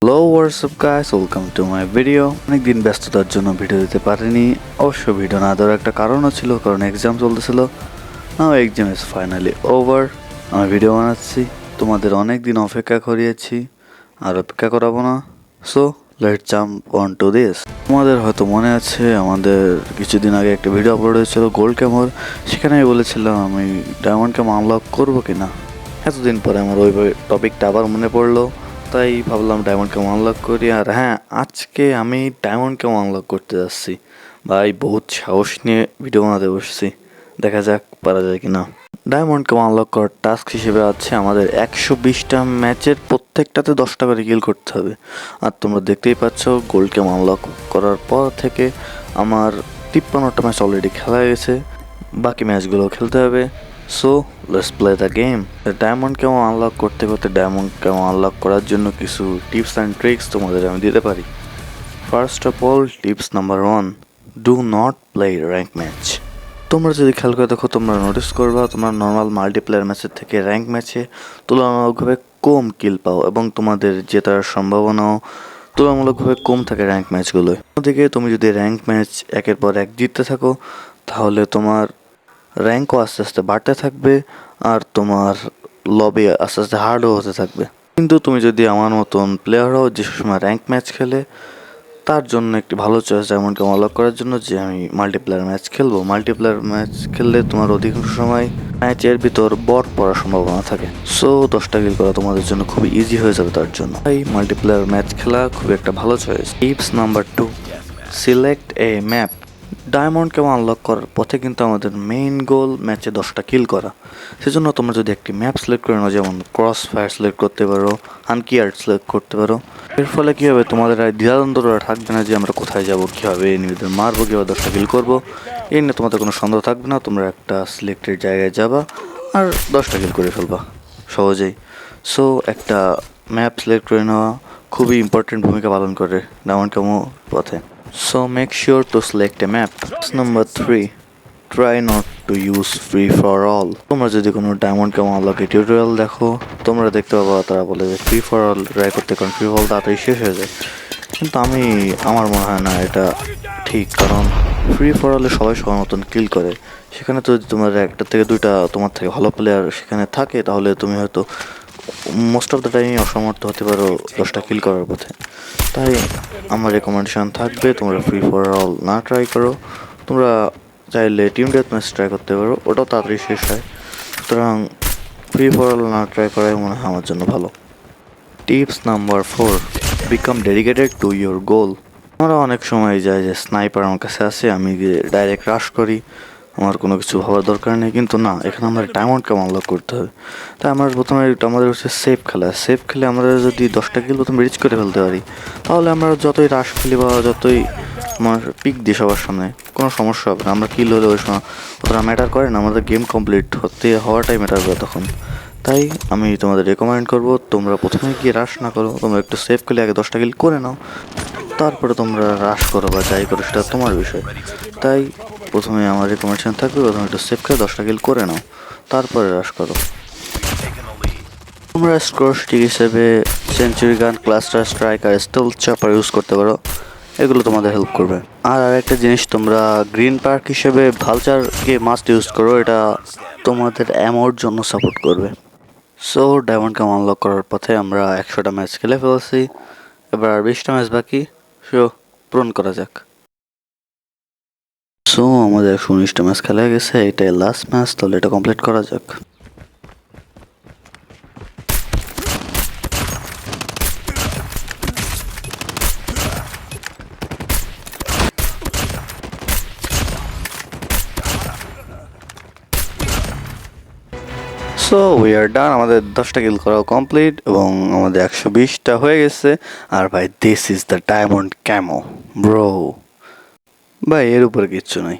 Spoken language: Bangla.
Hello WhatsApp guys, welcome to my video. অনেকদিন ব্যস্ততার জন্য ভিডিও দিতে পারিনি। অবশ্য ভিডিও না দেওয়ার একটা কারণও ছিল, কারণ এক্সাম চলতেছিল। নাও এক্সাম ইজ ফাইনালি ওভার। আমি ভিডিও বানাচ্ছি, তোমাদের অনেক দিন অপেক্ষা করিয়েছি, আর অপেক্ষা করাবো না। So let's jump on to this. তোমাদের হয়তো মনে আছে, আমাদের কিছুদিন আগে একটা ভিডিও আপলোড হয়েছিল গোল্ড ক্যামোর। সেখানে আমি বলেছিলাম আমি ডায়মন্ড ক্যাম আনলক করবো কিনা। এতদিন পরে আমার ওই টপিকটা আবার মনে পড়লো, তাই ভাবলাম ডায়মন্ড কেমন আনলক করি। আর হ্যাঁ, আজকে আমি ডায়মন্ড কেমন আনলক করতে যাচ্ছি। ভাই বহুত সাহস নিয়ে ভিডিও বানাতে বসছি, দেখা যাক পারা যায় কিনা। ডায়মন্ড কেমন আনলক করার টাস্ক হিসেবে আছে আমাদের 120টা ম্যাচের প্রত্যেকটাতে 10টা করে কিল করতে হবে। আর তোমরা দেখতেই পাচ্ছ গোল্ড কেমন আনলক করার পর থেকে আমার 53টা ম্যাচ অলরেডি খেলা গেছে, বাকি ম্যাচগুলো খেলতে হবে। So let's play the game. Diamond কেমন আনলক করতে করতে ডায়মন্ড কেমন আনলক করার জন্য কিছু টিপস অ্যান্ড ট্রিক্স তোমাদের আমি দিতে পারি। First of all, tips number 1, do not play rank match. তোমরা যদি খেয়াল করে দেখো, তোমরা নোটিস করবা তোমরা নর্মাল মাল্টিপ্লেয়ার ম্যাচের থেকে র্যাঙ্ক ম্যাচে তুলনামূলকভাবে কম কিল পাও, এবং তোমাদের জেতার সম্ভাবনাও তুলনামূলকভাবে কম থাকে র্যাঙ্ক ম্যাচগুলোয়। অন্যদিকে তুমি যদি র্যাঙ্ক ম্যাচ একের পর এক জিততে থাকো, তাহলে তোমার র্যাঙ্কও আস্তে আস্তে বাড়তে থাকবে, আর তোমার লবি আস্তে আস্তে হার্ডও হতে থাকবে। কিন্তু তুমি যদি আমার মতন প্লেয়ার হও যে সময় র্যাঙ্ক ম্যাচ খেলে, তার জন্য একটি ভালো চয়েস ডায়মন্ড কেমন আনলক করার জন্য যে আমি মাল্টিপ্লেয়ার ম্যাচ খেলবো। মাল্টিপ্লেয়ার ম্যাচ খেললে তোমার অধিকাংশ সময় ম্যাচের ভিতর বট পড়ার সম্ভাবনা থাকে। সো 10টা কিল করা তোমাদের জন্য খুবই ইজি হয়ে যাবে তার জন্য। তাই মাল্টিপ্লেয়ার ম্যাচ খেলা খুবই একটা ভালো চয়েস। টিপস নাম্বার 2, সিলেক্ট এ ম্যাপ। ডায়মন্ড কেমন আনলক করার পথে কিন্তু আমাদের মেইন গোল ম্যাচে 10টা কিল করা। সেজন্য তোমরা যদি একটি ম্যাপ সিলেক্ট করে নাও, যেমন ক্রস ফায়ার সিলেক্ট করতে পারো, আনকিয়ার্ড সিলেক্ট করতে পারো। এর ফলে কী হবে, তোমাদের আর দ্বিধাদ্বন্দ্বটা থাকবে না যে আমরা কোথায় যাবো, কীভাবে এনিমিদের মারবো, কীভাবে 10টা কিল করবো। এই নিয়ে তোমাদের কোনো সন্দেহ থাকবে না। তোমরা একটা সিলেক্টেড জায়গায় যাবা আর 10টা কিল করে ফেলবা সহজেই। সো একটা ম্যাপ সিলেক্ট করে নেওয়া খুবই ইম্পর্টেন্ট ভূমিকা পালন করে ডায়মন্ড কেমন পথে। So make sure to select a map. Number 3, try not to use free for all. তোমরা যদি কোনো ডায়মন্ড কেমন আনলকের টিউটোরিয়াল দেখো, তোমরা দেখতে পাবা তারা বলে যে ফ্রি ফর অল ট্রাই করতে, কারণ ফ্রি ফর অল তাড়াতাড়ি শেষ হয়ে যায়। কিন্তু আমার মনে হয় না এটা ঠিক, কারণ ফ্রি ফর অলে সবাই সবার মতন কিল করে। সেখানে তো যদি তোমার একটা থেকে দুইটা তোমার থেকে ভালো প্লেয়ার সেখানে থাকে, তাহলে তুমি হয়তো মোস্ট অফ দ্য টাইমই অসমর্থ হতে পারো 10টা কিল করার পথে। তাই আমার রেকমেন্ডেশন থাকবে তোমরা ফ্রি ফর অল না ট্রাই করো। তোমরা চাইলে টিম ডেথ ম্যাচ ট্রাই করতে পারো, ওটাও তাড়াতাড়ি শেষ হয়। সুতরাং ফ্রি ফর অল না ট্রাই করাই মনে হয় আমার জন্য ভালো। Tips number 4, become dedicated to your goal. আমরা অনেক সময় যাই যে স্নাইপার আমার কাছে আছে, আমি গিয়ে ডাইরেক্ট রাশ করি, আমার কোনো কিছু ভাবার দরকার নেই। কিন্তু না, এখানে আমাদের ডায়মন্ড কেমন আনলক করতে হবে। তাই আমরা প্রথমে আমাদের হচ্ছে সেফ খেলা। সেফ খেলে আমরা যদি 10টা কিল প্রথমে রিচ করে ফেলতে পারি, তাহলে আমরা যতই রাশ খেলি বা যতই আমার পিক দিই সবার সামনে, কোনো সমস্যা হবে না। আমরা কিল হলে ওই সময় অতটা ম্যাটার করে না, আমাদের গেম কমপ্লিট হওয়াটাই ম্যাটার করে তখন। তাই আমি তোমাদের রেকমেন্ড করবো তোমরা প্রথমে গিয়ে রাশ না করো, তোমরা একটু সেফ খেলে আগে 10টা কিল করে নাও, তারপরে তোমরা রাশ করো বা যাই করো সেটা তোমার বিষয়। তাই প্রথমে আমার রেকমেন্ডেশন থাকবে প্রথমে একটু সেফ খেলে 10টা কিল করে নাও, তারপরে রাশ করো। তোমরা স্কোর স্টিক হিসেবে সেঞ্চুরি গান, ক্লাস্টার স্ট্রাইক আর স্টেল চপার ইউজ করতে পারো, এগুলো তোমাদের হেল্প করবে। আর আরেকটা জিনিস, তোমরা গ্রিন পার্ক হিসেবে ভালচারকে মাস্ট ইউজ করো, এটা তোমাদের অ্যামোর জন্য সাপোর্ট করবে। সো ডায়মন্ড কেমন আনলক করার পথে আমরা 100টা ম্যাচ খেলে ফেলছি, এবার আর 20টা ম্যাচ বাকি, সো পূরণ করা যাক। সো আমাদের 119টা ম্যাচ খেলা গেছে, এটাই লাস্ট ম্যাচ, তাহলে এটা কমপ্লিট করা যাক। সো উই আর ডান, আমাদের 10টা কিল করাও কমপ্লিট এবং আমাদের 120টা হয়ে গেছে। আর ভাই, this is the diamond camo bro. ভাই এর উপরে কিচ্ছু নাই।